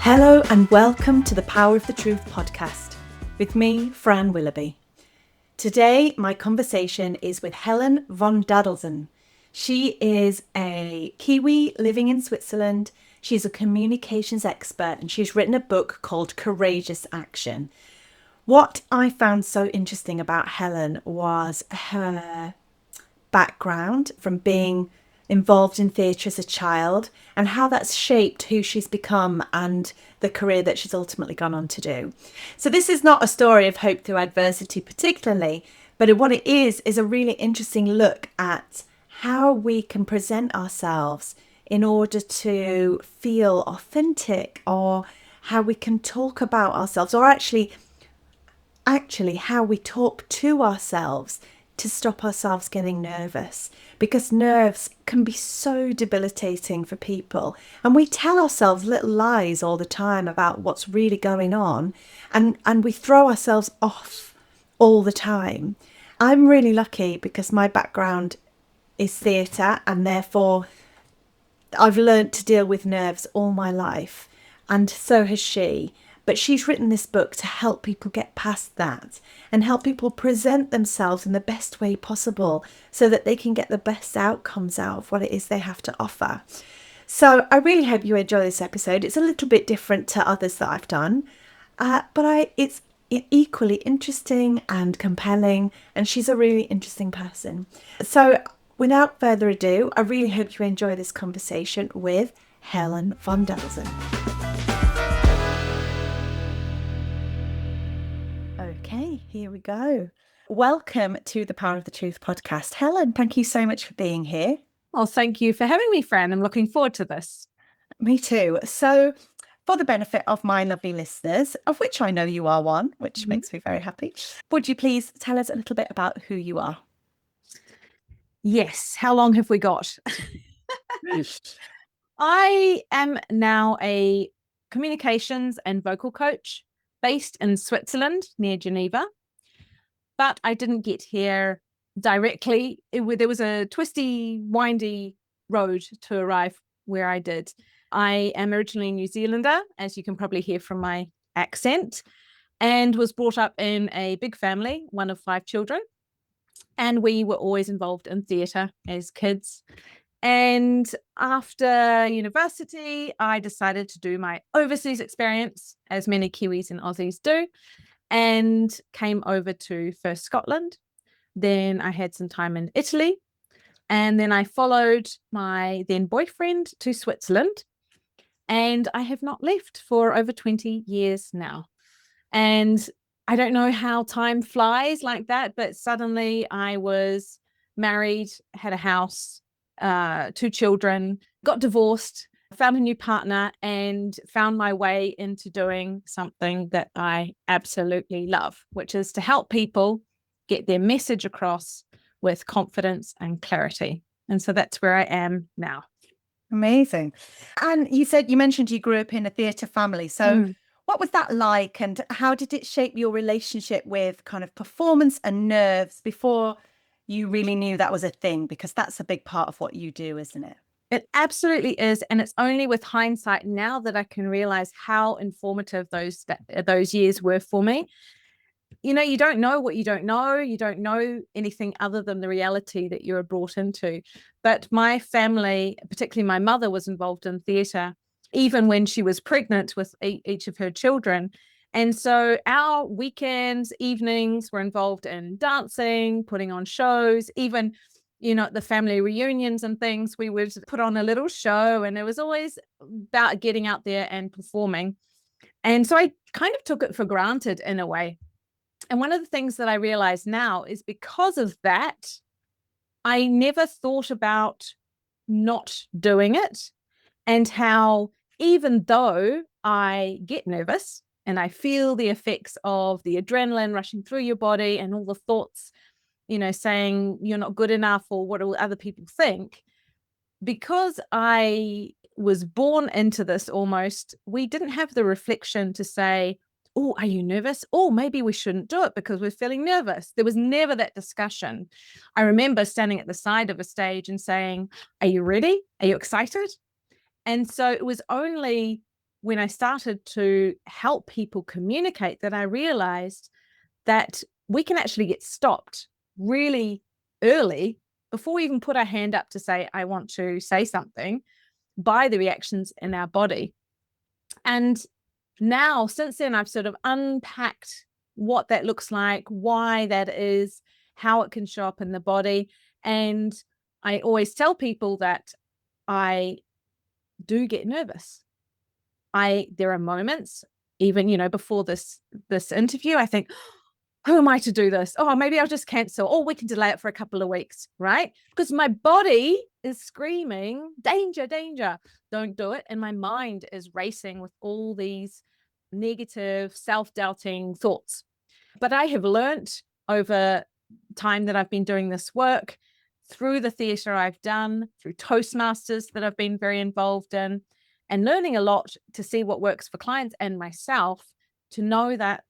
Hello and welcome to the Power of the Truth podcast with me, Fran Willoughby. Today, my conversation is with Helen von Dadelszen. She is a Kiwi living in Switzerland. She's a communications expert and she's written a book called Courageous Action. What I found so interesting about Helen was her background from being involved in theatre as a child and how that's shaped who she's become and the career that she's ultimately gone on to do. So this is not a story of hope through adversity particularly, but what it is a really interesting look at how we can present ourselves in order to feel authentic, or how we can talk about ourselves, or actually how we talk to ourselves to stop ourselves getting nervous, because nerves can be so debilitating for people, and we tell ourselves little lies all the time about what's really going on, and we throw ourselves off all the time. I'm really lucky because my background is theatre, and therefore I've learnt to deal with nerves all my life, and so has she. But she's written this book to help people get past that and help people present themselves in the best way possible so that they can get the best outcomes out of what it is they have to offer. So I really hope you enjoy this episode. It's a little bit different to others that I've done, but it's equally interesting and compelling, and she's a really interesting person. So without further ado, I really hope you enjoy this conversation with Helen von Dadelszen. Okay, here we go. Welcome to the Power of the Truth podcast. Helen, thank you so much for being here. Well, thank you for having me, Fran. I'm looking forward to this. Me too. So, for the benefit of my lovely listeners, of which I know you are one, which makes me very happy, would you please tell us a little bit about who you are? Yes. How long have we got? I am now a communications and vocal coach based in Switzerland near Geneva, but I didn't get here directly. There was a twisty, windy road to arrive where I did. I am originally a New Zealander, as you can probably hear from my accent, and was brought up in a big family, one of 5 children. And we were always involved in theatre as kids. And after university, I decided to do my overseas experience, as many Kiwis and Aussies do, and came over to first Scotland. Then I had some time in Italy. And then I followed my then boyfriend to Switzerland. And I have not left for over 20 years now. And I don't know how time flies like that, but suddenly I was married, had a house, 2 children, got divorced, found a new partner, and found my way into doing something that I absolutely love, which is to help people get their message across with confidence and clarity. And so that's where I am now. Amazing. And you mentioned you grew up in a theatre family. So what was that like, and how did it shape your relationship with kind of performance and nerves before you really knew that was a thing? Because that's a big part of what you do, isn't it? It absolutely is. And it's only with hindsight now that I can realize how informative those years were for me. You know, you don't know what you don't know. You don't know anything other than the reality that you're brought into. But my family, particularly my mother, was involved in theatre, even when she was pregnant with each of her children. And so our weekends, evenings were involved in dancing, putting on shows, even, at the family reunions and things, we would put on a little show, and it was always about getting out there and performing. And so I kind of took it for granted in a way. And one of the things that I realize now is because of that, I never thought about not doing it, and how even though I get nervous and I feel the effects of the adrenaline rushing through your body and all the thoughts, saying you're not good enough or what will other people think, because I was born into this almost, we didn't have the reflection to say, oh, are you nervous? Oh, maybe we shouldn't do it because we're feeling nervous. There was never that discussion. I remember standing at the side of a stage and saying, are you ready? Are you excited? And so it was only when I started to help people communicate that I realized that we can actually get stopped really early before we even put our hand up to say, I want to say something, by the reactions in our body. And now, since then, I've sort of unpacked what that looks like, why that is, how it can show up in the body. And I always tell people that I do get nervous. There are moments, even, before this interview, I think, who am I to do this? Oh, maybe I'll just cancel. Or we can delay it for a couple of weeks, right? Because my body is screaming, danger, danger, don't do it. And my mind is racing with all these negative, self-doubting thoughts. But I have learnt over time that I've been doing this work, through the theatre I've done, through Toastmasters that I've been very involved in, and learning a lot to see what works for clients and myself, to know that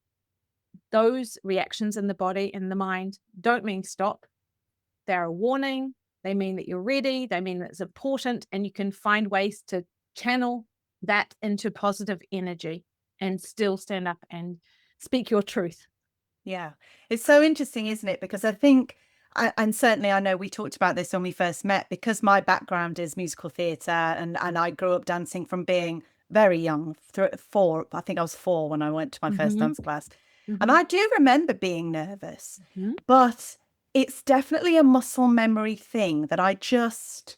those reactions in the body and the mind don't mean stop. They're a warning. They mean that you're ready. They mean that it's important, and you can find ways to channel that into positive energy and still stand up and speak your truth. Yeah, it's so interesting, isn't it? Because I think, and certainly I know we talked about this when we first met, because my background is musical theatre, and I grew up dancing from being very young, four. I think I was 4 when I went to my first dance class. And I do remember being nervous, but it's definitely a muscle memory thing that I just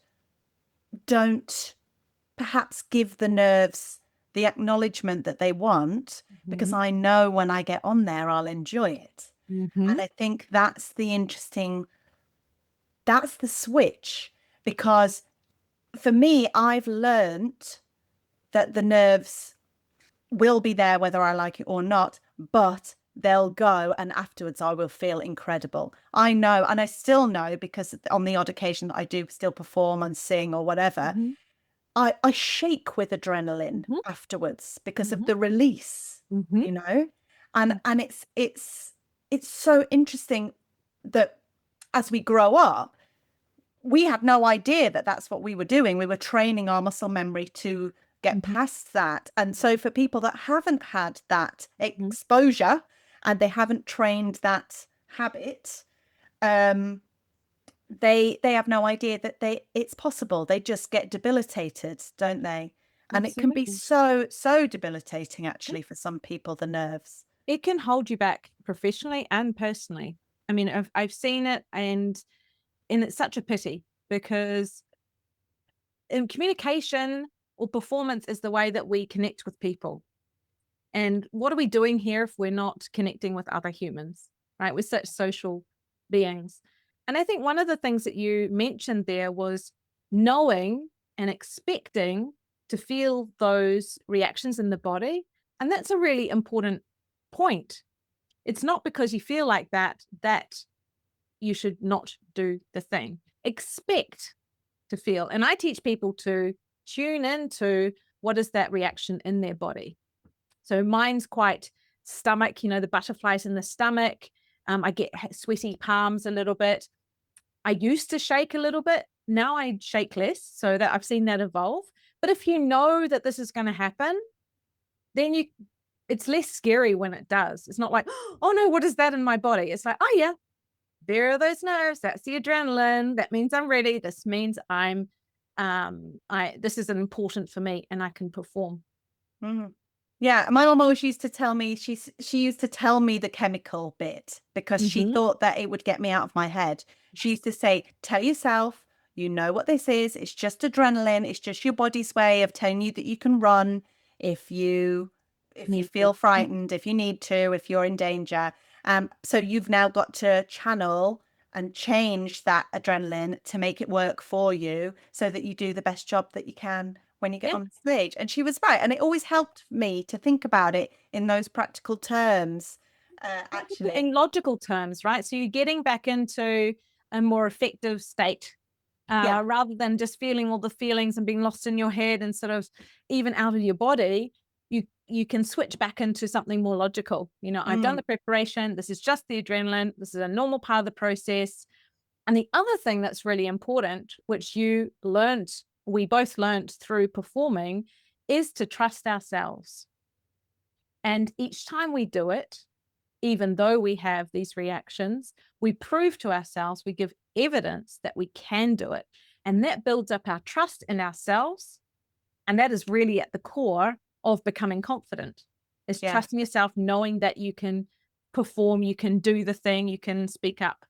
don't perhaps give the nerves the acknowledgement that they want, because I know when I get on there, I'll enjoy it. And I think that's the switch, because for me, I've learned that the nerves will be there whether I like it or not, but they'll go, and afterwards I will feel incredible. I know, and I still know, because on the odd occasion I do still perform and sing or whatever, I shake with adrenaline afterwards because of the release, and it's so interesting that as we grow up, we had no idea that that's what we were doing. We were training our muscle memory to get past that. And so for people that haven't had that exposure and they haven't trained that habit, they have no idea that it's possible. They just get debilitated, don't they? And it can be so debilitating, actually, for some people, the nerves. It can hold you back professionally and personally. I mean, I've seen it, and it's such a pity, because in communication or performance is the way that we connect with people. And what are we doing here if we're not connecting with other humans, right? We're such social beings. And I think one of the things that you mentioned there was knowing and expecting to feel those reactions in the body. And that's a really important point. It's not because you feel like that you should not do the thing. Expect to feel. And I teach people to tune into what is that reaction in their body. So mine's quite stomach, the butterflies in the stomach. I get sweaty palms a little bit. I used to shake a little bit. Now I shake less, so that I've seen that evolve. But if you know that this is going to happen, then it's less scary when it does. It's not like, oh no, what is that in my body? It's like, oh yeah, there are those nerves. That's the adrenaline. That means I'm ready. This means this is important for me, and I can perform. Yeah, my mom always used to tell me, she used to tell me the chemical bit, because she thought that it would get me out of my head. She used to say, tell yourself, you know what this is. It's just adrenaline. It's just your body's way of telling you that you can run if you feel frightened, if you need to, if you're in danger. So you've now got to channel and change that adrenaline to make it work for you, so that you do the best job that you can when you get on stage. And she was right. And it always helped me to think about it in those practical terms, actually. In logical terms, right? So you're getting back into a more effective state, rather than just feeling all the feelings and being lost in your head and sort of even out of your body. You can switch back into something more logical. I've done the preparation. This is just the adrenaline. This is a normal part of the process. And the other thing that's really important, which we both learned through performing, is to trust ourselves. And each time we do it, even though we have these reactions, we prove to ourselves, we give evidence that we can do it. And that builds up our trust in ourselves. And that is really at the core of becoming confident, is trusting yourself, knowing that you can perform, you can do the thing, you can speak up.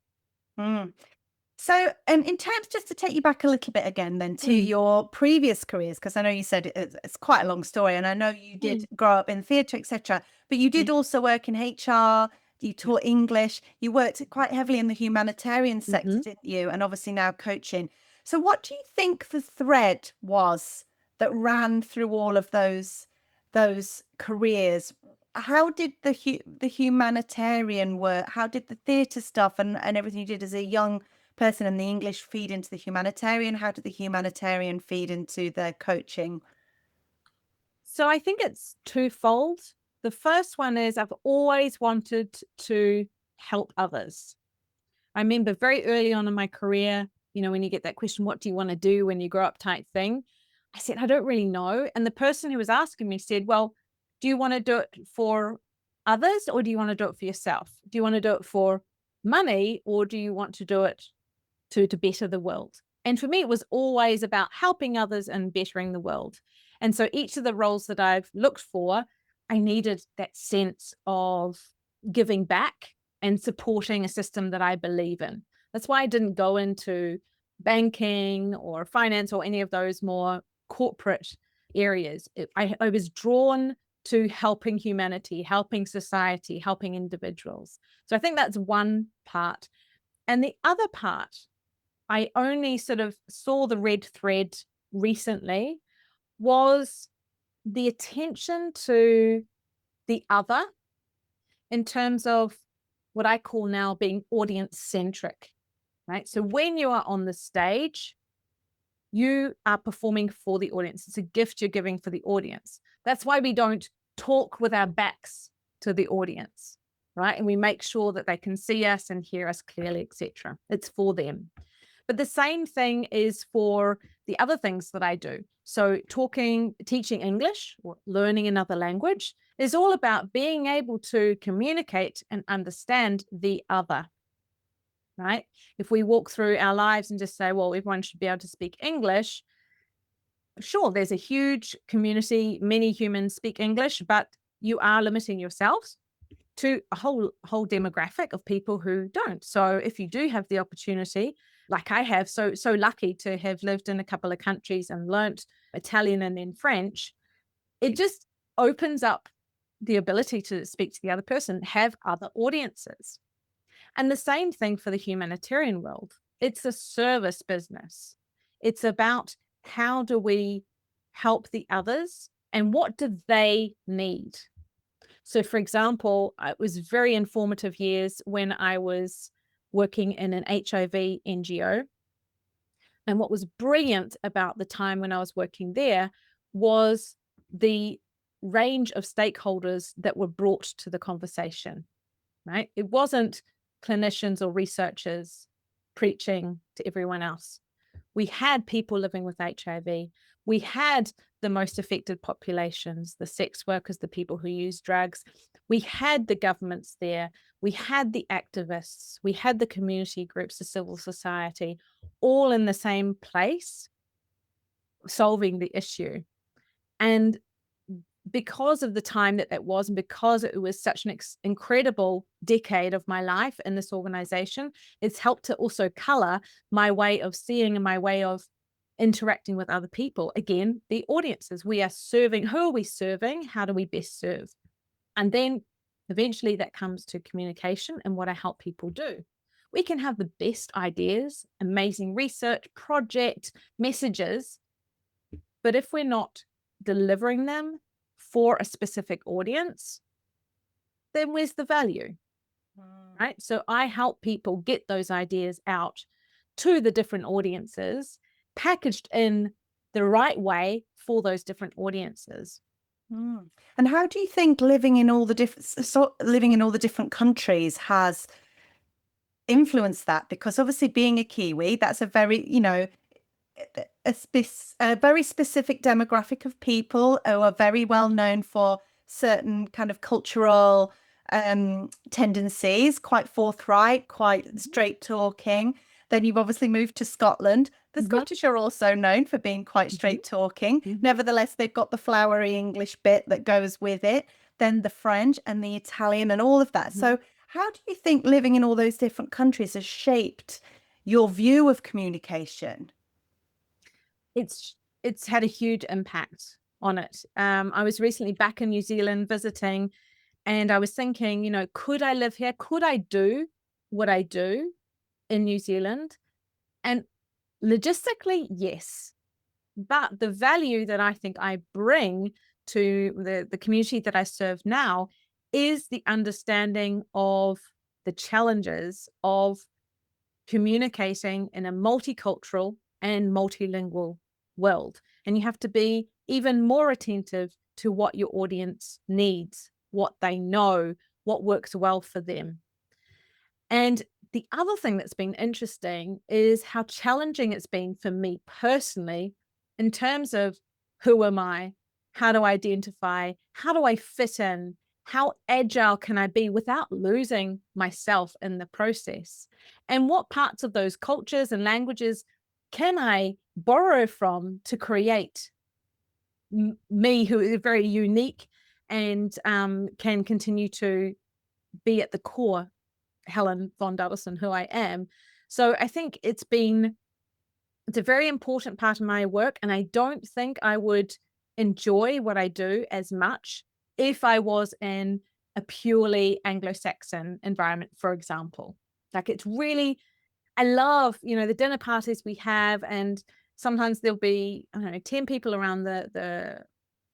So, in terms, just to take you back a little bit again then to your previous careers, because I know you said it's quite a long story, and I know you did grow up in theatre, etc., but you did also work in HR, you taught English, you worked quite heavily in the humanitarian sector, didn't you? And obviously now coaching. So what do you think the thread was that ran through all of those careers? How did the humanitarian work, how did the theatre stuff and everything you did as a young person and the English feed into the humanitarian? How did the humanitarian feed into the coaching? So I think it's twofold. The first one is I've always wanted to help others. I remember very early on in my career, when you get that question, what do you want to do when you grow up type thing? I said, I don't really know. And the person who was asking me said, well, do you want to do it for others or do you want to do it for yourself? Do you want to do it for money or do you want to do it to better the world? And for me, it was always about helping others and bettering the world. And so each of the roles that I've looked for, I needed that sense of giving back and supporting a system that I believe in. That's why I didn't go into banking or finance or any of those more corporate areas. I was drawn to helping humanity, helping society, helping individuals. So I think that's one part. And the other part, I only sort of saw the red thread recently, was the attention to the other in terms of what I call now being audience centric, right? So when you are on the stage, you are performing for the audience. It's a gift you're giving for the audience. That's why we don't talk with our backs to the audience, right? And we make sure that they can see us and hear us clearly, etc. It's for them. But the same thing is for the other things that I do. So teaching English or learning another language is all about being able to communicate and understand the other, right? If we walk through our lives and just say, well, everyone should be able to speak English, sure, there's a huge community, many humans speak English, but you are limiting yourselves to a whole demographic of people who don't. So if you do have the opportunity, like I have, so lucky to have lived in a couple of countries and learnt Italian and then French, it just opens up the ability to speak to the other person, have other audiences. And the same thing for the humanitarian world. It's a service business. It's about how do we help the others and what do they need? So, for example, it was very informative years when I was working in an HIV NGO. And what was brilliant about the time when I was working there was the range of stakeholders that were brought to the conversation, right? It wasn't clinicians or researchers preaching to everyone else. We had people living with HIV. We had the most affected populations, the sex workers, the people who use drugs. We had the governments there. We had the activists. We had the community groups, the civil society, all in the same place, solving the issue. And because of the time that was, and because it was such an incredible decade of my life in this organization, it's helped to also color my way of seeing and my way of interacting with other people. Again, the audiences we are serving. Who are we serving? How do we best serve? And then eventually that comes to communication and what I help people do. We can have the best ideas, amazing research, project, messages, but if we're not delivering them for a specific audience, then where's the value, right? So I help people get those ideas out to the different audiences, packaged in the right way for those different audiences. And how do you think living in all the different countries has influenced that? Because obviously being a Kiwi, that's a very, a very specific demographic of people who are very well known for certain kind of cultural tendencies, quite forthright, quite straight talking. Then you've obviously moved to Scotland. The Scottish are also known for being quite straight talking. Nevertheless, they've got the flowery English bit that goes with it. Then the French and the Italian and all of that. So how do you think living in all those different countries has shaped your view of communication? It's had a huge impact on it. I was recently back in New Zealand visiting, and I was thinking, could I live here? Could I do what I do in New Zealand? And logistically, yes. But the value that I think I bring to the community that I serve now is the understanding of the challenges of communicating in a multicultural and multilingual world. And you have to be even more attentive to what your audience needs, what they know, what works well for them. And the other thing that's been interesting is how challenging it's been for me personally in terms of who am I? How do I identify? How do I fit in? How agile can I be without losing myself in the process? And what parts of those cultures and languages can I borrow from to create me, who is very unique and can continue to be at the core Helen von Dadelszen, who I am. So I think it's a very important part of my work, and I don't think I would enjoy what I do as much if I was in a purely Anglo-Saxon environment, for example. Like, it's really, I love, the dinner parties we have, and sometimes there'll be, I don't know, 10 people around the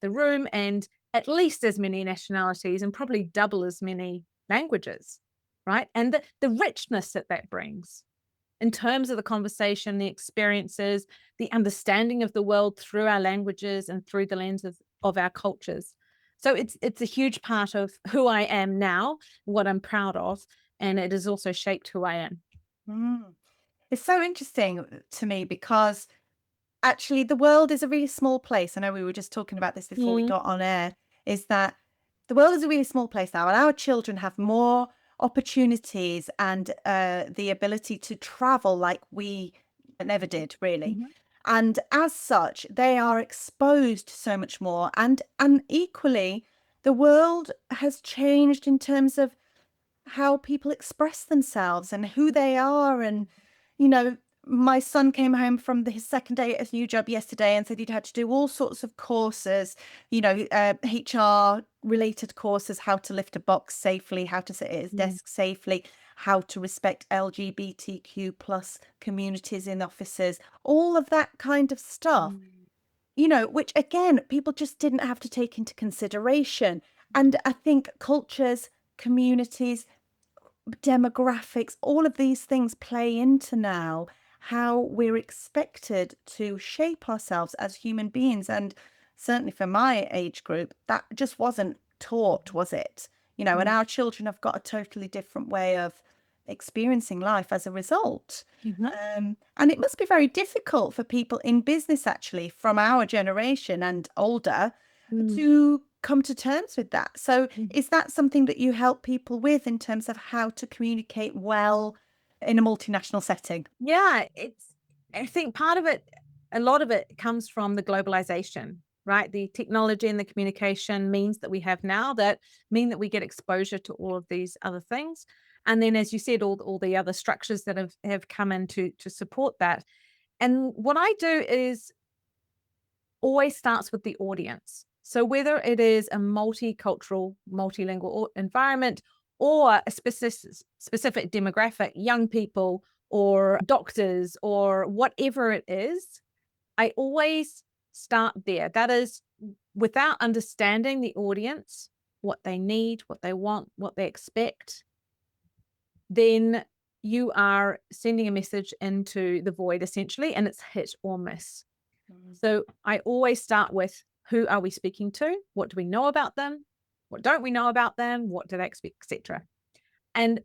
room, and at least as many nationalities and probably double as many languages, right? And the richness that brings in terms of the conversation, the experiences, the understanding of the world through our languages and through the lens of our cultures. So it's a huge part of who I am now, what I'm proud of, and it has also shaped who I am. It's so interesting to me because actually the world is a really small place. I know we were just talking about this before we got on air, is that the world is a really small place now, and our children have more opportunities and the ability to travel like we never did, really. And as such, they are exposed so much more. And equally, the world has changed in terms of how people express themselves and who they are. And, my son came home from his second day at his new job yesterday and said he'd had to do all sorts of courses, HR related courses, how to lift a box safely, how to sit at his desk safely, how to respect LGBTQ plus communities in offices, all of that kind of stuff, which again, people just didn't have to take into consideration. And I think cultures, communities, demographics, all of these things play into now how we're expected to shape ourselves as human beings. And certainly for my age group, that just wasn't taught, was it? And our children have got a totally different way of experiencing life as a result. And it must be very difficult for people in business, actually, from our generation and older, to come to terms with that. So is that something that you help people with in terms of how to communicate well in a multinational setting? Yeah, I think part of it, a lot of it comes from the globalization, right? The technology and the communication means that we have now that mean that we get exposure to all of these other things. And then, as you said, all the other structures that have come in to support that. And what I do is always starts with the audience. So whether it is a multicultural, multilingual environment or a specific demographic, young people or doctors or whatever it is, I always start there. That is, without understanding the audience, what they need, what they want, what they expect, then you are sending a message into the void essentially, and it's hit or miss. So I always start with, who are we speaking to? What do we know about them? What don't we know about them? What do they expect, etc. And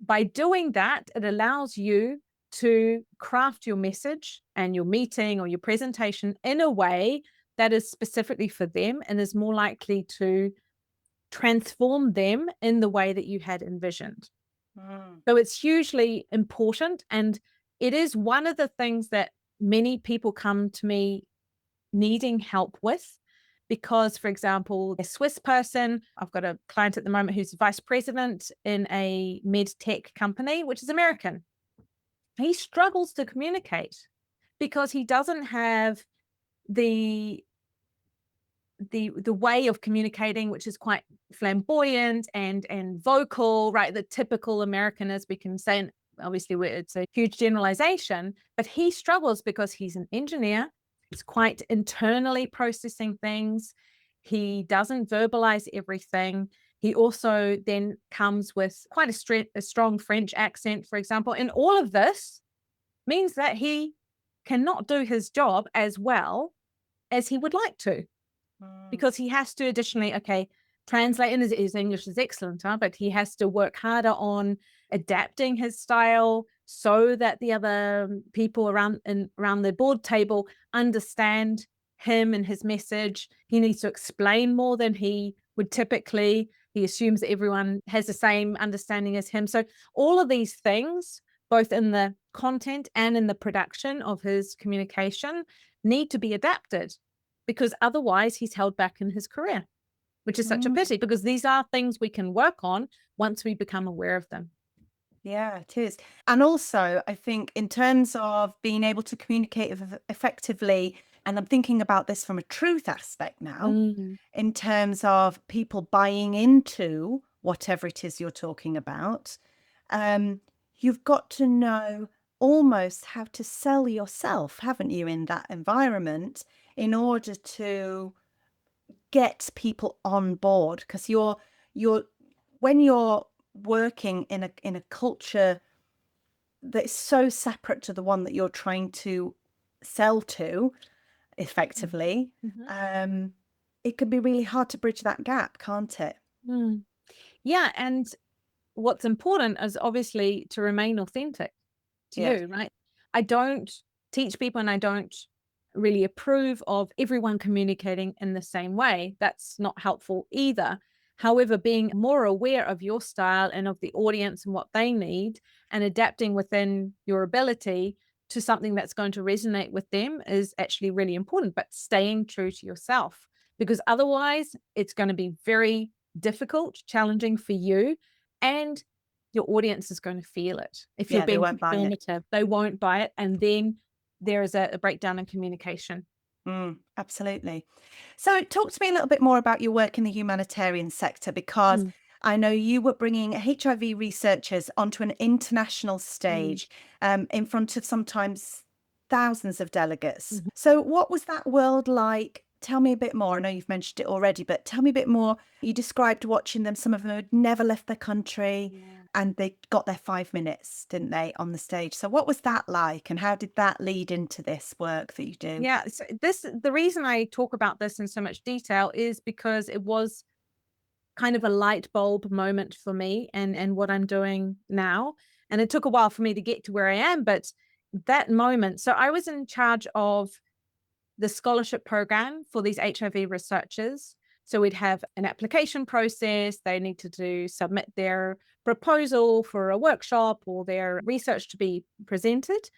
by doing that, it allows you to craft your message and your meeting or your presentation in a way that is specifically for them and is more likely to transform them in the way that you had envisioned. So it's hugely important. And it is one of the things that many people come to me needing help with. Because, for example, a Swiss person, I've got a client at the moment who's vice president in a med tech company, which is American. He struggles to communicate because he doesn't have the way of communicating, which is quite flamboyant and vocal, right? The typical American, as we can say, and obviously it's a huge generalization, but he struggles because he's an engineer. He's quite internally processing things. He doesn't verbalize everything. He also then comes with quite a strong French accent, for example. And all of this means that he cannot do his job as well as he would like to, because he has to additionally, translate, and his English is excellent, but he has to work harder on adapting his style so that the other people around the board table understand him and his message. He needs to explain more than he would typically. He assumes that everyone has the same understanding as him. So all of these things, both in the content and in the production of his communication, need to be adapted, because otherwise he's held back in his career, which is such a pity, because these are things we can work on once we become aware of them. Yeah, it is. And also, I think in terms of being able to communicate effectively, and I'm thinking about this from a truth aspect now, in terms of people buying into whatever it is you're talking about, you've got to know almost how to sell yourself, haven't you, in that environment, in order to get people on board. Because when you're working in a culture that's so separate to the one that you're trying to sell to effectively, it can be really hard to bridge that gap, can't it? Yeah, and what's important is obviously to remain authentic to you, right? I don't teach people, and I don't really approve of everyone communicating in the same way. That's not helpful either. However, being more aware of your style and of the audience and what they need, and adapting within your ability to something that's going to resonate with them is actually really important, but staying true to yourself, because otherwise it's going to be very difficult, challenging for you, and your audience is going to feel it. If you're being performative, they won't buy it. And then there is a breakdown in communication. Absolutely. So talk to me a little bit more about your work in the humanitarian sector, because I know you were bringing HIV researchers onto an international stage in front of sometimes thousands of delegates. So what was that world like? Tell me a bit more. I know you've mentioned it already, but tell me a bit more. You described watching them. Some of them had never left their country, and they got their 5 minutes, didn't they, on the stage? So what was that like, and how did that lead into this work that you do? Yeah, so the reason I talk about this in so much detail is because it was kind of a light bulb moment for me and what I'm doing now. And it took a while for me to get to where I am, but that moment, so I was in charge of the scholarship program for these HIV researchers. So we'd have an application process. They needed to submit their proposal for a workshop or their research to be presented.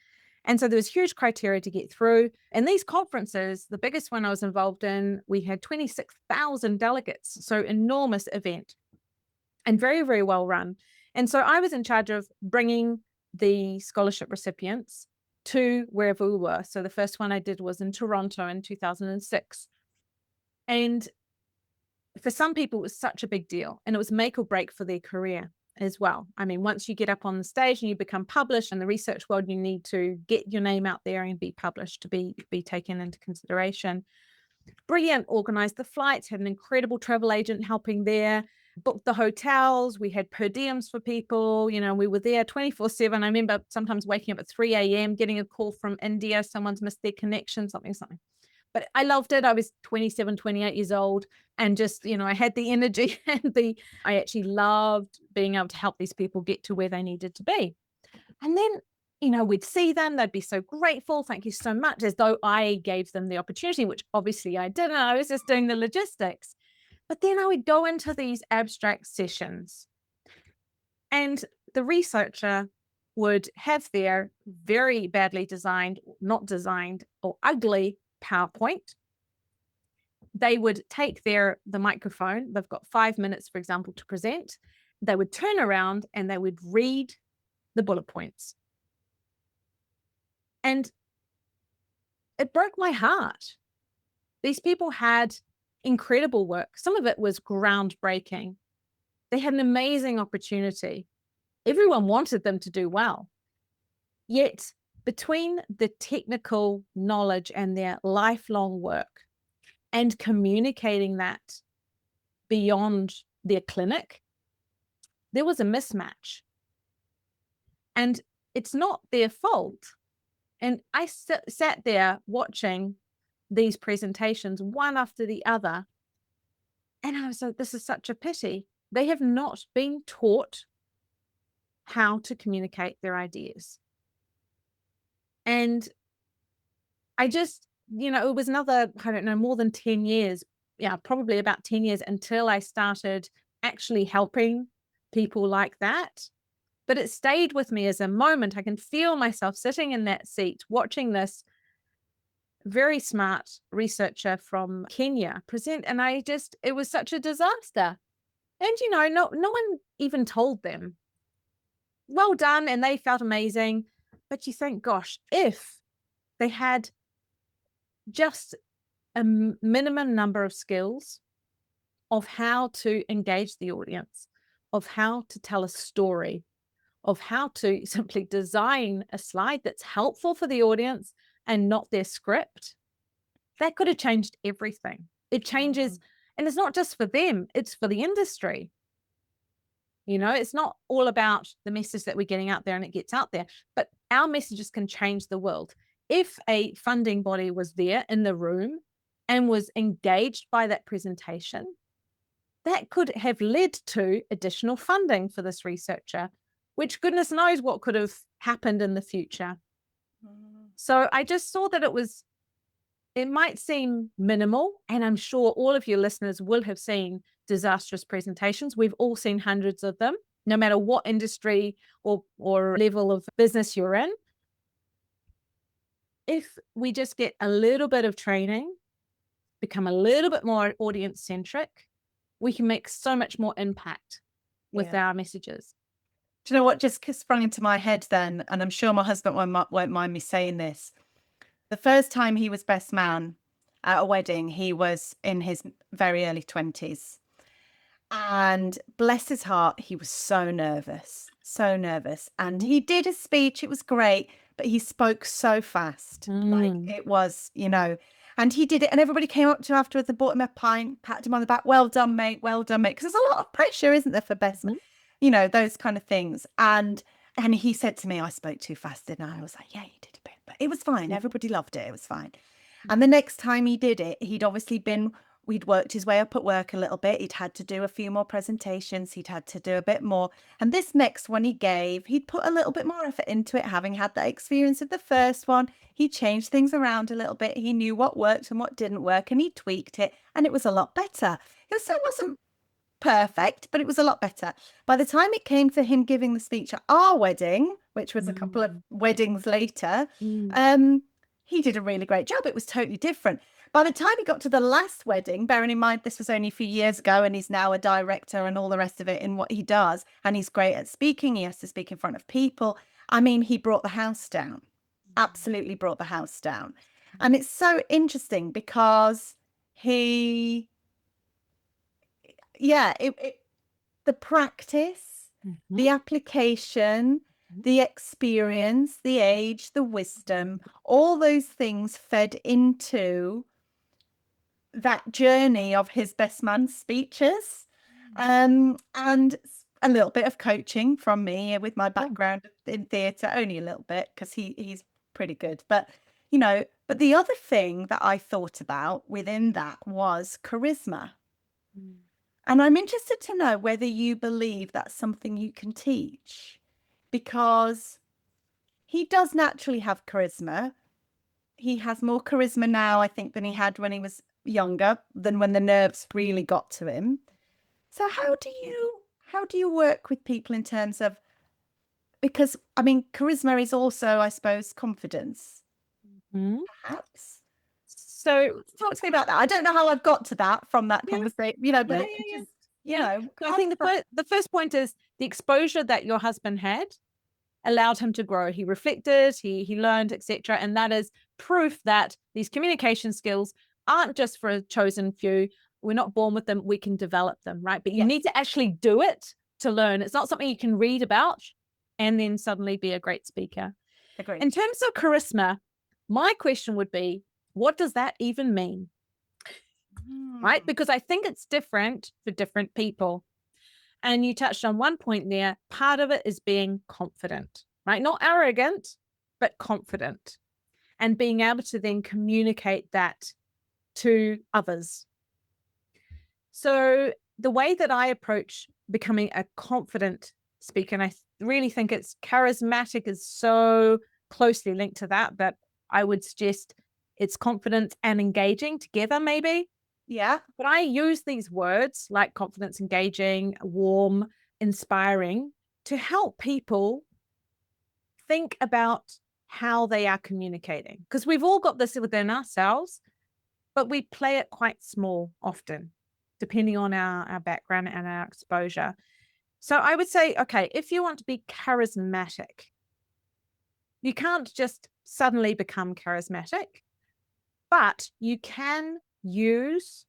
And so there was huge criteria to get through. And these conferences, the biggest one I was involved in, we had 26,000 delegates. So enormous event and very, very well run. And so I was in charge of bringing the scholarship recipients to wherever we were. So the first one I did was in Toronto in 2006. And for some people, it was such a big deal, and it was make or break for their career as well. I mean, once you get up on the stage and you become published in the research world, you need to get your name out there and be published to be taken into consideration. Brilliant, organized the flights, had an incredible travel agent helping there, booked the hotels, we had per diems for people, we were there 24/7. I remember sometimes waking up at 3 a.m, getting a call from India, someone's missed their connection, something. But I loved it. I was 27, 28 years old, and just, I had the energy and I actually loved being able to help these people get to where they needed to be. And then we'd see them, they'd be so grateful, thank you so much, as though I gave them the opportunity, which obviously I didn't. I was just doing the logistics. But then I would go into these abstract sessions, and the researcher would have their very badly designed, not designed, or ugly PowerPoint. They would take the microphone. They've got 5 minutes, for example, to present. They would turn around and they would read the bullet points. And it broke my heart. These people had incredible work. Some of it was groundbreaking. They had an amazing opportunity. Everyone wanted them to do well. Yet, between the technical knowledge and their lifelong work and communicating that beyond their clinic, there was a mismatch. And it's not their fault. And I sat there watching these presentations one after the other. And I was like, this is such a pity. They have not been taught how to communicate their ideas. And I just, it was another, I don't know, more than 10 years. Yeah, probably about 10 years until I started actually helping people like that. But it stayed with me as a moment. I can feel myself sitting in that seat, watching this very smart researcher from Kenya present. And it was such a disaster. And, no one even told them, well done. And they felt amazing. But you think, gosh, if they had just a minimum number of skills of how to engage the audience, of how to tell a story, of how to simply design a slide that's helpful for the audience and not their script, that could have changed everything. It changes, and it's not just for them, it's for the industry. It's not all about the message that we're getting out there and it gets out there, but our messages can change the world. If a funding body was there in the room and was engaged by that presentation, that could have led to additional funding for this researcher, which goodness knows what could have happened in the future. So I just saw that it might seem minimal, and I'm sure all of your listeners will have seen disastrous presentations. We've all seen hundreds of them, no matter what industry or level of business you're in. If we just get a little bit of training, become a little bit more audience-centric, we can make so much more impact with our messages. Do you know what just sprung into my head then? And I'm sure my husband won't mind me saying this. The first time he was best man at a wedding, he was in his very early 20s. And bless his heart, he was so nervous. And he did a speech. It was great, but he spoke so fast. Like it was, and he did it. And everybody came up to him afterwards and bought him a pint, patted him on the back. Well done, mate. Well done, mate. Because there's a lot of pressure, isn't there, for best man? Those kind of things. And he said to me, I spoke too fast, didn't I? I was like, yeah, you did a bit, but it was fine. Everybody loved it. It was fine. And the next time he did it, we'd worked his way up at work a little bit. He'd had to do a few more presentations. He'd had to do a bit more. And this next one he'd put a little bit more effort into it, having had that experience of the first one. He changed things around a little bit. He knew what worked and what didn't work, and he tweaked it, and it was a lot better. It wasn't perfect, but it was a lot better. By the time it came to him giving the speech at our wedding, which was a couple of weddings later, he did a really great job. It was totally different. By the time he got to the last wedding, bearing in mind this was only a few years ago, and he's now a director and all the rest of it in what he does, and he's great at speaking. He has to speak in front of people. I mean, he brought the house down, absolutely brought the house down. And it's so interesting because the practice, the application, the experience, the age, the wisdom, all those things fed into that journey of his best man speeches, and a little bit of coaching from me with my background in theatre, only a little bit because he's pretty good. But the other thing that I thought about within that was charisma. And I'm interested to know whether you believe that's something you can teach, because he does naturally have charisma. He has more charisma now, I think, than he had when he was younger, than when the nerves really got to him. So how do you work with people in terms of, because I mean, charisma is also, I suppose, confidence, perhaps. So Talk to me about that. I don't know how I've got to that from that conversation, but yeah, it yeah, just, yeah. So I think the first point is the exposure that your husband had allowed him to grow. He reflected, he learned, etc. And that is proof that these communication skills aren't just for a chosen few. We're not born with them. We can develop them, right? But you need to actually do it to learn. It's not something you can read about and then suddenly be a great speaker. Agreed. In terms of charisma, my question would be, what does that even mean? Right? Because I think it's different for different people. And you touched on one point there. Part of it is being confident, right? Not arrogant, but confident. And being able to then communicate that to others. So the way that I approach becoming a confident speaker, and I really think it's charismatic is so closely linked to that I would suggest it's confident and engaging together, maybe. Yeah. But I use these words like confidence, engaging, warm, inspiring to help people think about how they are communicating. Because we've all got this within ourselves, but we play it quite small often, depending on our background and our exposure. So I would say, okay, if you want to be charismatic, you can't just suddenly become charismatic, but you can use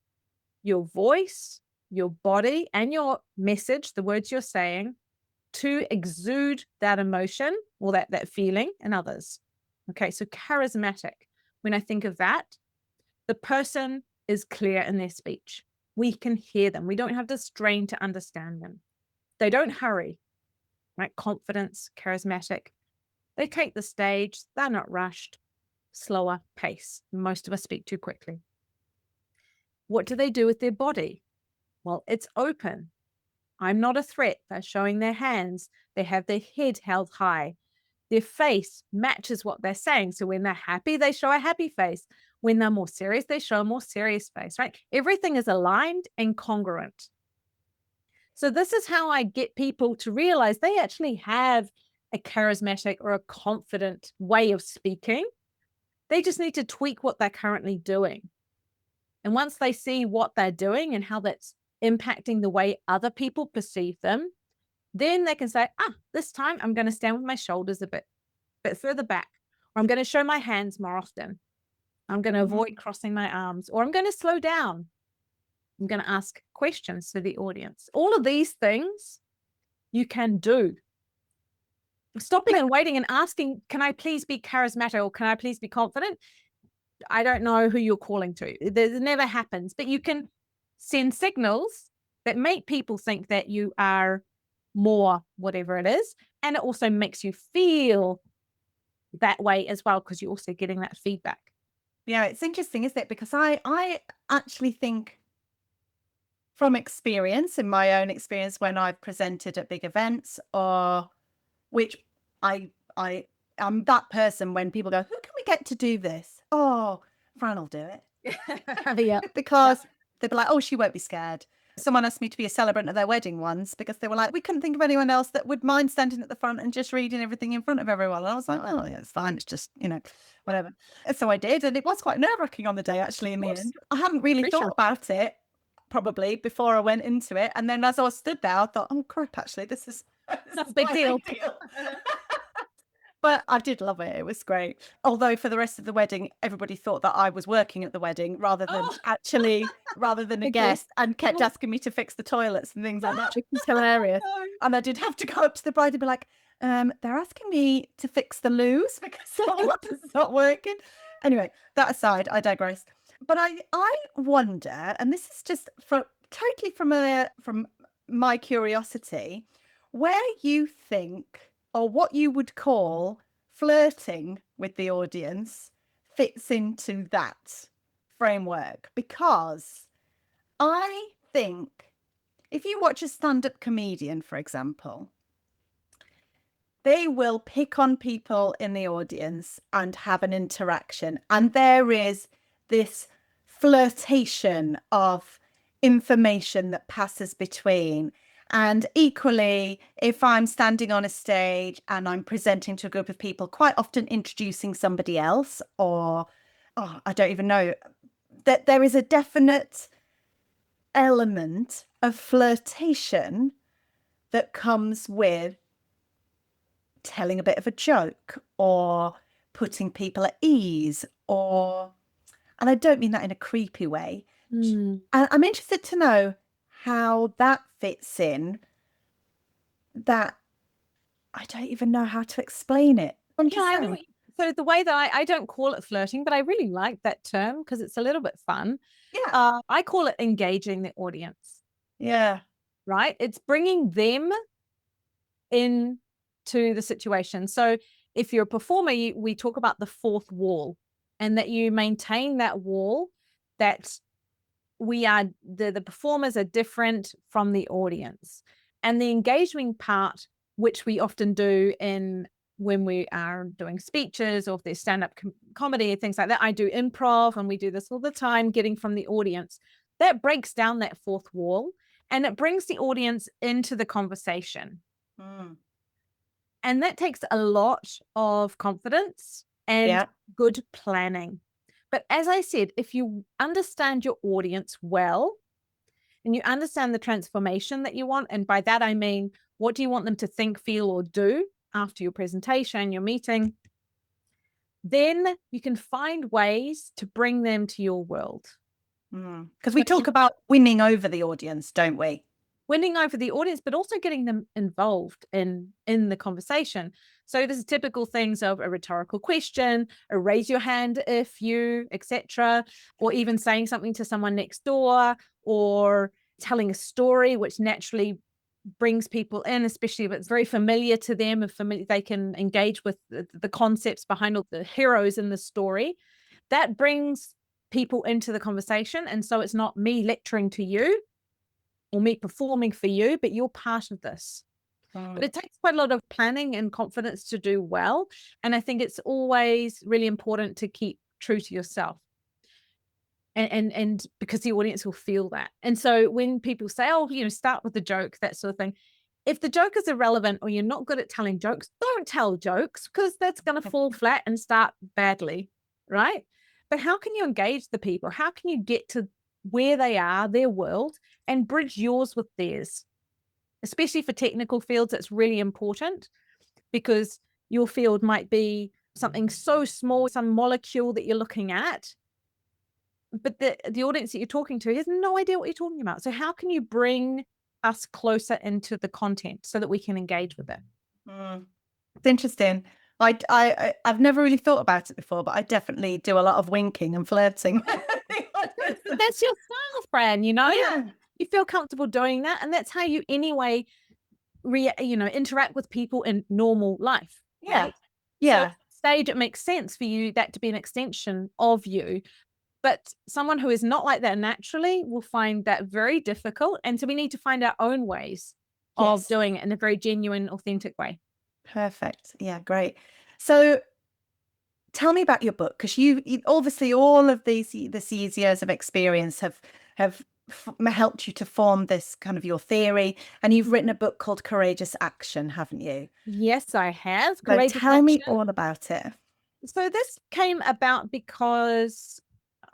your voice, your body, and your message, the words you're saying, to exude that emotion or that feeling in others. Okay, so charismatic. When I think of that, the person is clear in their speech. We can hear them. We don't have to strain to understand them. They don't hurry, right? Confidence, charismatic. They take the stage. They're not rushed. Slower pace. Most of us speak too quickly. What do they do with their body? Well, it's open. I'm not a threat. They're showing their hands. They have their head held high. Their face matches what they're saying. So when they're happy, they show a happy face. When they're more serious, they show a more serious face, right? Everything is aligned and congruent. So this is how I get people to realize they actually have a charismatic or a confident way of speaking. They just need to tweak what they're currently doing. And once they see what they're doing and how that's impacting the way other people perceive them, then they can say, this time I'm going to stand with my shoulders a bit further back, or I'm going to show my hands more often. I'm going to avoid crossing my arms, or I'm going to slow down. I'm going to ask questions to the audience. All of these things you can do. Stopping and waiting and asking, can I please be charismatic or can I please be confident? I don't know who you're calling to. It never happens, but you can send signals that make people think that you are more whatever it is. And it also makes you feel that way as well, because you're also getting that feedback. Yeah, it's interesting, isn't it? Because I actually think, from experience, in my own experience, when I've presented at big events, or which I'm that person when people go, who can we get to do this? Oh, Fran will do it. Yeah. Because they'd be like, oh, she won't be scared. Someone asked me to be a celebrant at their wedding once because they were like, we couldn't think of anyone else that would mind standing at the front and just reading everything in front of everyone. And I was like, well, yeah, it's fine. It's just, whatever. And so I did. And it was quite nerve-wracking on the day, actually, in the end. I hadn't really thought about it, probably, before I went into it. And then as I stood there, I thought, oh, crap, actually, this is a big deal. But I did love it. It was great. Although for the rest of the wedding, everybody thought that I was working at the wedding rather than a guest, and kept asking me to fix the toilets and things like that, which was hilarious. And I did have to go up to the bride and be like, they're asking me to fix the loos because it's not working. Anyway, that aside, I digress. But I wonder, and this is just totally from my curiosity, where you think, or what you would call flirting with the audience, fits into that framework. Because I think if you watch a stand-up comedian, for example, they will pick on people in the audience and have an interaction. And there is this flirtation of information that passes between. And equally, if I'm standing on a stage and I'm presenting to a group of people, quite often introducing somebody else, or, oh, I don't even know, that there is a definite element of flirtation that comes with telling a bit of a joke or putting people at ease, or, and I don't mean that in a creepy way. And I'm interested to know how that fits in, that I don't even know how to explain it. So the way that I don't call it flirting, but I really like that term because it's a little bit fun. Yeah. I call it engaging the audience. Yeah. Right? It's bringing them in to the situation. So if you're a performer, we talk about the fourth wall, and that you maintain that wall, that we are the performers are different from the audience. And the engaging part, which we often do in when we are doing speeches or if there's stand-up comedy and things like that, I do improv and we do this all the time, getting from the audience. That breaks down that fourth wall and it brings the audience into the conversation. And that takes a lot of confidence and good planning. But as I said, if you understand your audience well and you understand the transformation that you want, and by that I mean, what do you want them to think, feel, or do after your presentation, your meeting, then you can find ways to bring them to your world. Because we talk about winning over the audience, don't we? Winning over the audience, but also getting them involved in the conversation. So there's typical things of a rhetorical question, a raise your hand if you, etc., or even saying something to someone next door, or telling a story, which naturally brings people in, especially if it's very familiar to them, if they can engage with the concepts behind all the heroes in the story. That brings people into the conversation. And so it's not me lecturing to you or me performing for you, but you're part of this. But it takes quite a lot of planning and confidence to do well. And I think it's always really important to keep true to yourself. And because the audience will feel that. And so when people say, oh, start with a joke, that sort of thing, if the joke is irrelevant or you're not good at telling jokes, don't tell jokes, because that's going to fall flat and start badly, right? But how can you engage the people? How can you get to where they are, their world, and bridge yours with theirs? Especially for technical fields, it's really important, because your field might be something so small, some molecule that you're looking at, but the audience that you're talking to has no idea what you're talking about. So how can you bring us closer into the content so that we can engage with it? It's interesting. I've never really thought about it before, but I definitely do a lot of winking and flirting. That's your style, Fran, Yeah. You feel comfortable doing that, and that's how you anyway interact with people in normal life. Yeah. Right? Yeah. So stage, it makes sense for you that to be an extension of you. But someone who is not like that naturally will find that very difficult. And so we need to find our own ways of doing it in a very genuine, authentic way. Perfect. Yeah, great. So tell me about your book, because you obviously all of these years of experience have helped you to form this kind of your theory, and you've written a book called Courageous Action, haven't you? Yes, I have. So tell me all about it. So this came about because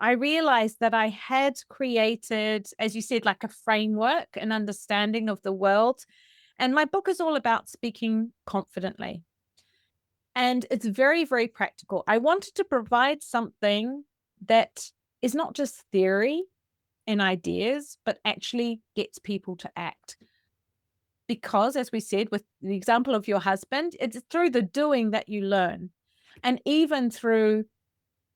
I realized that I had created, as you said, like a framework, an understanding of the world. And my book is all about speaking confidently. And it's very, very practical. I wanted to provide something that is not just theory and ideas, but actually gets people to act. Because, as we said, with the example of your husband, it's through the doing that you learn. And even through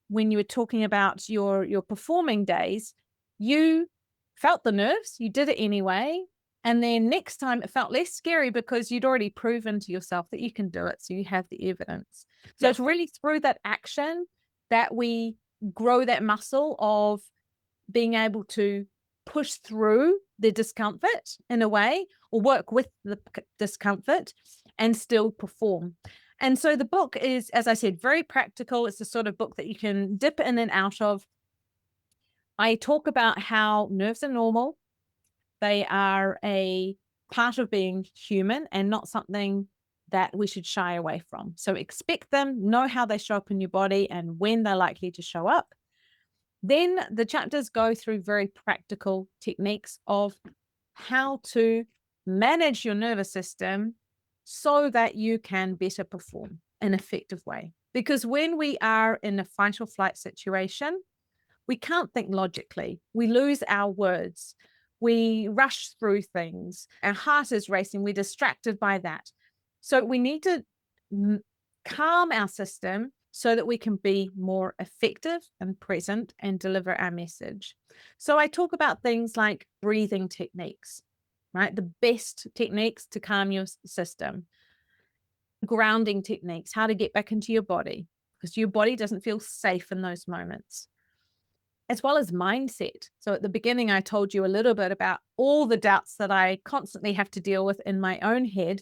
when you were talking about your performing days, you felt the nerves, you did it anyway. And then next time it felt less scary because you'd already proven to yourself that you can do it. So you have the evidence. So it's really through that action that we grow that muscle of being able to push through the discomfort in a way, or work with the discomfort, and still perform. And so the book is, as I said, very practical. It's the sort of book that you can dip in and out of. I talk about how nerves are normal. They are a part of being human and not something that we should shy away from. So expect them, know how they show up in your body and when they're likely to show up. Then the chapters go through very practical techniques of how to manage your nervous system so that you can better perform in an effective way. Because when we are in a fight or flight situation, we can't think logically. We lose our words. We rush through things. Our heart is racing. We're distracted by that. So we need to calm our system so that we can be more effective and present and deliver our message. So I talk about things like breathing techniques, right? The best techniques to calm your system, grounding techniques, how to get back into your body, because your body doesn't feel safe in those moments, as well as mindset. So at the beginning, I told you a little bit about all the doubts that I constantly have to deal with in my own head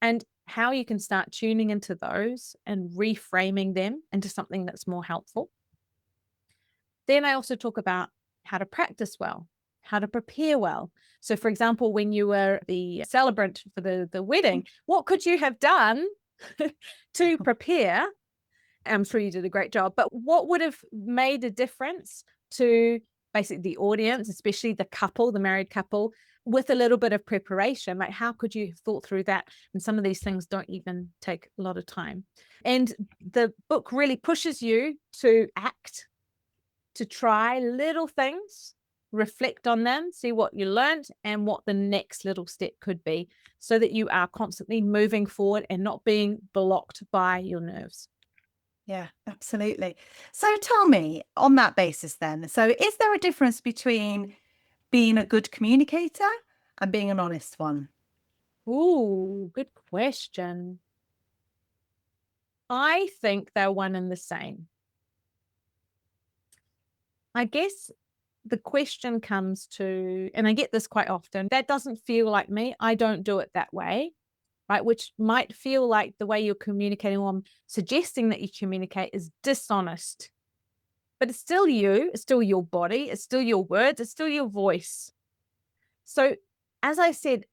and how you can start tuning into those and reframing them into something that's more helpful. Then I also talk about how to practice well, how to prepare well. So for example, when you were the celebrant for the wedding, what could you have done to prepare? I'm sure you did a great job, but what would have made a difference to basically the audience, especially the couple, the married couple, with a little bit of preparation? Like, how could you have thought through that? And some of these things don't even take a lot of time. And the book really pushes you to act, to try little things, reflect on them, see what you learned and what the next little step could be, so that you are constantly moving forward and not being blocked by your nerves. Yeah, absolutely. So tell me on that basis then, so is there a difference between being a good communicator and being an honest one? Ooh, good question. I think they're one and the same. I guess the question comes to, and I get this quite often, that doesn't feel like me. I don't do it that way, right? Which might feel like the way you're communicating, or I'm suggesting that you communicate, is dishonest. But it's still you, it's still your body, it's still your words, it's still your voice. So as I said,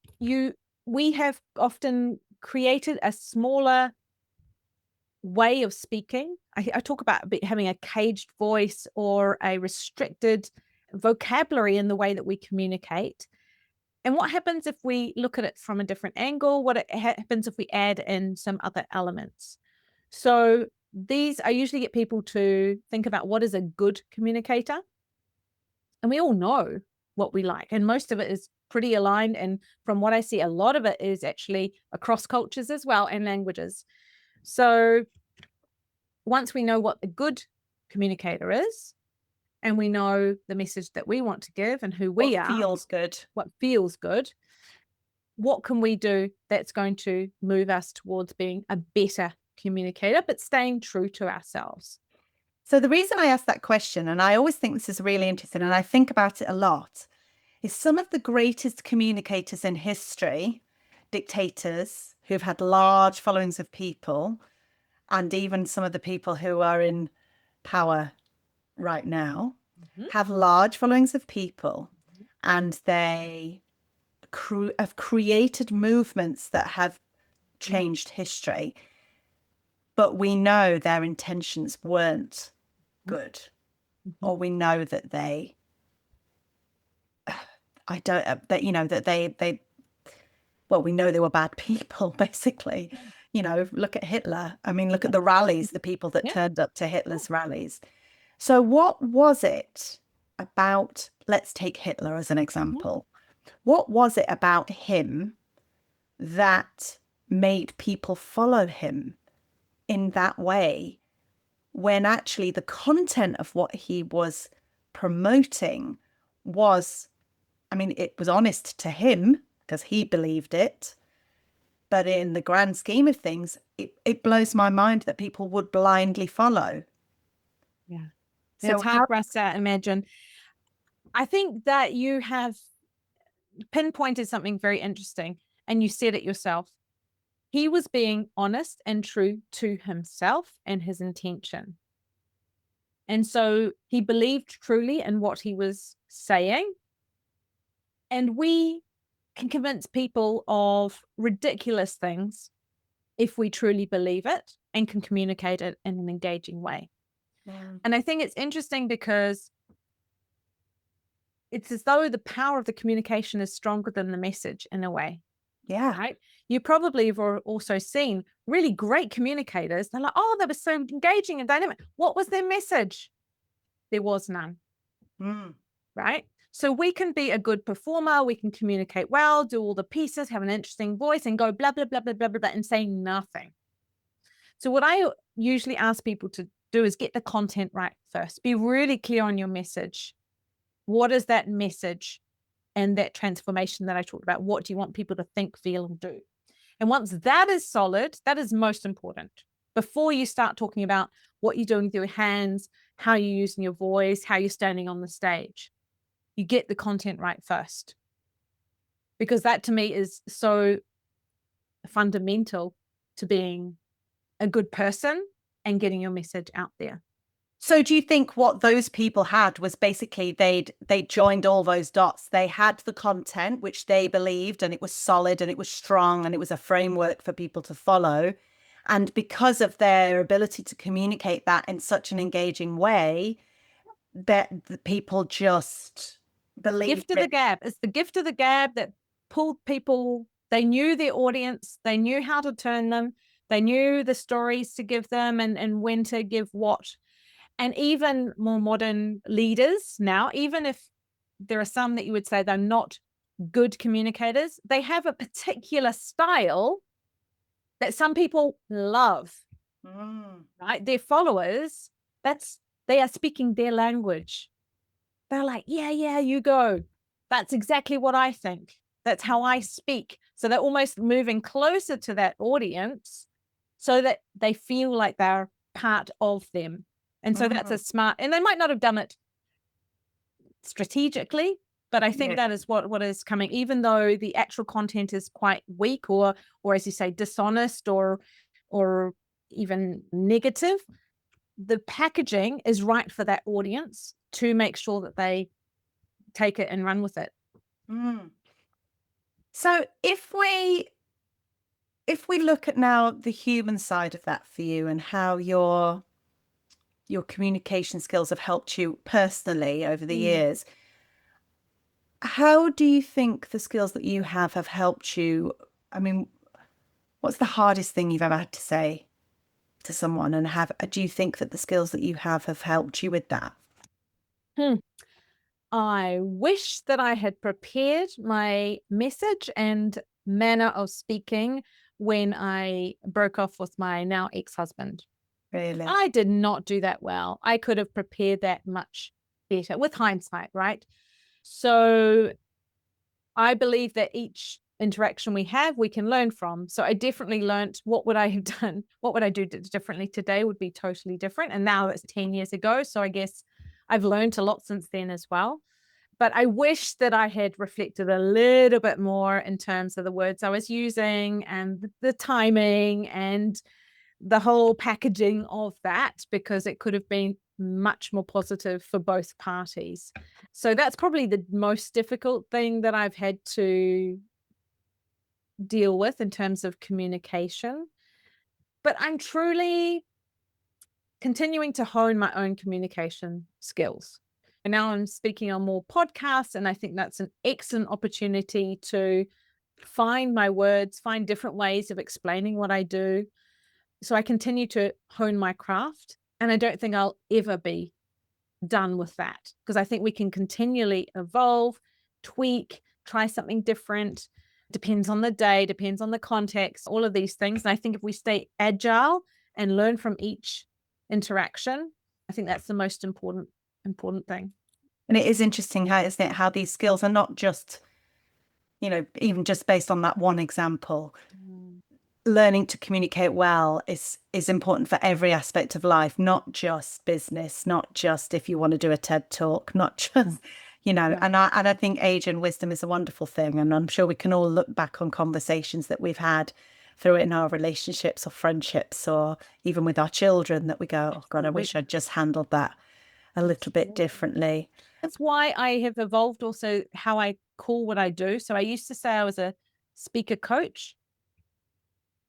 we have often created a smaller way of speaking. I talk about having a caged voice or a restricted vocabulary in the way that we communicate. And what happens if we look at it from a different angle? What happens if we add in some other elements? So I usually get people to think about what is a good communicator. And we all know what we like. And most of it is pretty aligned. And from what I see, a lot of it is actually across cultures as well and languages. So once we know what the good communicator is, and we know the message that we want to give and who we are, what feels good, what can we do that's going to move us towards being a better communicator, but staying true to ourselves? So the reason I ask that question, and I always think this is really interesting, and I think about it a lot, is some of the greatest communicators in history, dictators who've had large followings of people, and even some of the people who are in power right now, have large followings of people, and they have created movements that have changed history. But we know their intentions weren't good, or we know that they we know they were bad people, basically. Look at Hitler. I mean, look at the rallies, the people that turned up to Hitler's rallies. So what was it about, let's take Hitler as an example. What was it about him that made people follow him in that way, when actually the content of what he was promoting was, I mean, it was honest to him because he believed it. But in the grand scheme of things, it blows my mind that people would blindly follow. Yeah. So it's hard for us to imagine. I think that you have pinpointed something very interesting, and you said it yourself. He was being honest and true to himself and his intention. And so he believed truly in what he was saying. And we can convince people of ridiculous things if we truly believe it and can communicate it in an engaging way. Yeah. And I think it's interesting because it's as though the power of the communication is stronger than the message in a way. Yeah. Right? You probably have also seen really great communicators. They're like, oh, they were so engaging and dynamic. What was their message? There was none. Right? So we can be a good performer. We can communicate well, do all the pieces, have an interesting voice, and go blah, blah, blah, blah, blah, blah, blah, and say nothing. So what I usually ask people to do is get the content right first. Be really clear on your message. What is that message and that transformation that I talked about? What do you want people to think, feel, and do? And once that is solid, that is most important. Before you start talking about what you're doing with your hands, how you're using your voice, how you're standing on the stage, you get the content right first. Because that to me is so fundamental to being a good person and getting your message out there. So do you think what those people had was basically they joined all those dots? They had the content which they believed, and it was solid and it was strong and it was a framework for people to follow. And because of their ability to communicate that in such an engaging way, that the people just believed Gift of it. the gab. It's the gift of the gab that pulled people. They knew their audience. They knew how to turn them. They knew the stories to give them and when to give what. And even more modern leaders now, even if there are some that you would say they're not good communicators, they have a particular style that some people love, right? Their followers, they are speaking their language. They're like, yeah, you go. That's exactly what I think. That's how I speak. So they're almost moving closer to that audience so that they feel like they're part of them. And so that's a smart, and they might not have done it strategically, but I think that is what is coming, even though the actual content is quite weak or as you say, dishonest or even negative. The packaging is right for that audience to make sure that they take it and run with it. So if we look at now the human side of that for you and how your communication skills have helped you personally over the years, how do you think the skills that you have helped you? I mean, what's the hardest thing you've ever had to say to someone, and do you think that the skills that you have helped you with that? I wish that I had prepared my message and manner of speaking when I broke off with my now ex-husband. Really? I did not do that well. I could have prepared that much better with hindsight, right? So I believe that each interaction we have, we can learn from. So I definitely learned what would I have done? What would I do differently today would be totally different. And now it's 10 years ago. So I guess I've learned a lot since then as well. But I wish that I had reflected a little bit more in terms of the words I was using and the timing and the whole packaging of that, because it could have been much more positive for both parties. So that's probably the most difficult thing that I've had to deal with in terms of communication. But I'm truly continuing to hone my own communication skills. And now I'm speaking on more podcasts, and I think that's an excellent opportunity to find my words, find different ways of explaining what I do. So I continue to hone my craft, and I don't think I'll ever be done with that, because I think we can continually evolve, tweak, try something different. Depends on the day, depends on the context, all of these things. And I think if we stay agile and learn from each interaction, I think that's the most important thing. And it is interesting isn't it, how these skills are not just, even just based on that one example. Learning to communicate well is important for every aspect of life, not just business, not just if you want to do a TED talk, not just, and I think age and wisdom is a wonderful thing. And I'm sure we can all look back on conversations that we've had through it in our relationships or friendships, or even with our children, that we go, oh God, I wish I'd just handled that a little bit differently. That's why I have evolved also how I call what I do. So I used to say I was a speaker coach,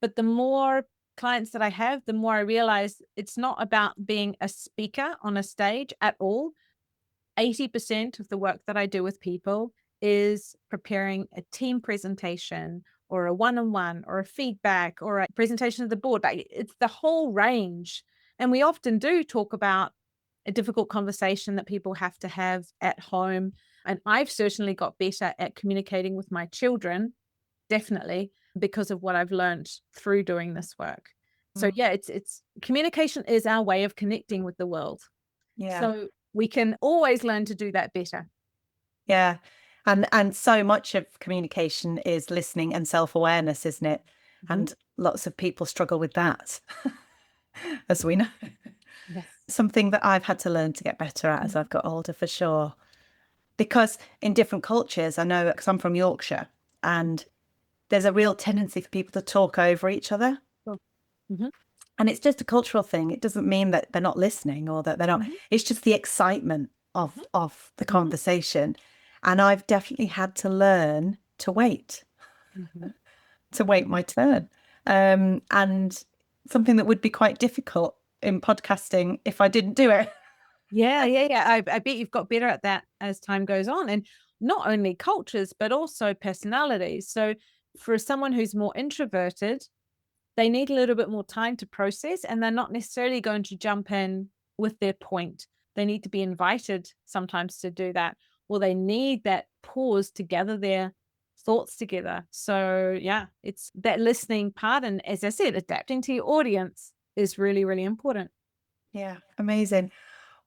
but the more clients that I have, the more I realize it's not about being a speaker on a stage at all. 80% of the work that I do with people is preparing a team presentation or a one-on-one or a feedback or a presentation of the board. But it's the whole range. And we often do talk about a difficult conversation that people have to have at home. And I've certainly got better at communicating with my children, definitely, because of what I've learned through doing this work. So yeah, it's communication is our way of connecting with the world. Yeah. So we can always learn to do that better. Yeah. And so much of communication is listening and self-awareness, isn't it? And lots of people struggle with that, as we know. Yes. Something that I've had to learn to get better at as I've got older, for sure. Because in different cultures, I know, because I'm from Yorkshire, and there's a real tendency for people to talk over each other. And it's just a cultural thing. It doesn't mean that they're not listening or that they're not. It's just the excitement of the conversation. And I've definitely had to learn to wait, to wait my turn. And something that would be quite difficult in podcasting if I didn't do it. Yeah. I bet you've got better at that as time goes on. And not only cultures, but also personalities. So for someone who's more introverted, they need a little bit more time to process, and they're not necessarily going to jump in with their point. They need to be invited sometimes to do that, or they need that pause to gather their thoughts together. So yeah, it's that listening part. And as I said, adapting to your audience is really, really important. Yeah, amazing.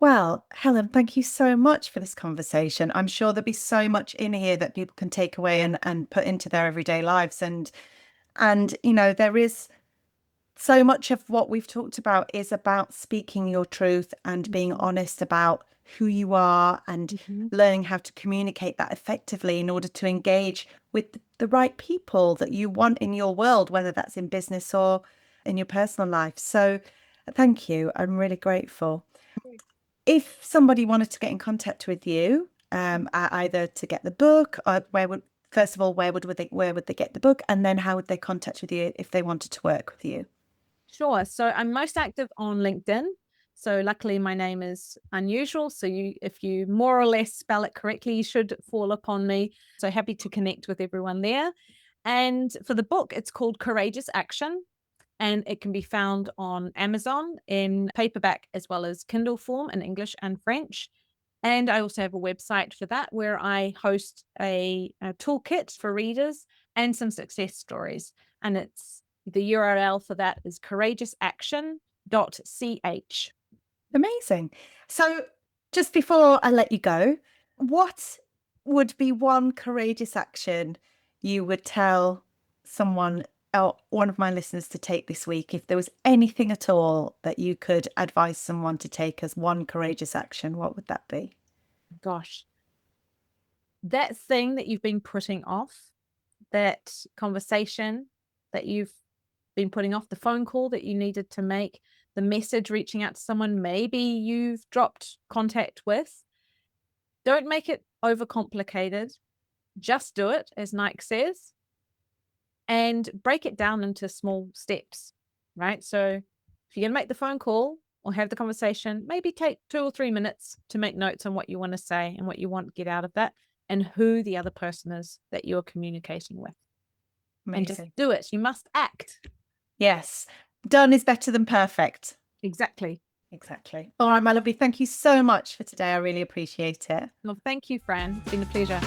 Well, Helen, thank you so much for this conversation. I'm sure there'll be so much in here that people can take away and put into their everyday lives. And you know, there is so much of what we've talked about is about speaking your truth and being honest about who you are and learning how to communicate that effectively in order to engage with the right people that you want in your world, whether that's in business or in your personal life. So thank you. I'm really grateful. If somebody wanted to get in contact with you, either to get the book, or first of all, where would they get the book, and then how would they contact with you if they wanted to work with you? Sure. So I'm most active on LinkedIn. So luckily my name is unusual. So if you more or less spell it correctly, you should fall upon me. So happy to connect with everyone there. And for the book, it's called Courageous Action. And it can be found on Amazon in paperback as well as Kindle form in English and French. And I also have a website for that where I host a toolkit for readers and some success stories. And the URL for that is courageousaction.ch. Amazing. So just before I let you go, what would be one courageous action you would tell someone, or one of my listeners, to take this week? If there was anything at all that you could advise someone to take as one courageous action, what would that be? Gosh, that thing that you've been putting off, that conversation that you've been putting off, the phone call that you needed to make, the message reaching out to someone maybe you've dropped contact with. Don't make it overcomplicated. Just do it, as Nike says, and break it down into small steps, right? So if you're going to make the phone call or have the conversation, maybe take 2 or 3 minutes to make notes on what you want to say and what you want to get out of that and who the other person is that you're communicating with. Amazing. And just do it. You must act. Yes. Done is better than perfect. Exactly. All right, my lovely. Thank you so much for today. I really appreciate it. Well, thank you, Fran. It's been a pleasure.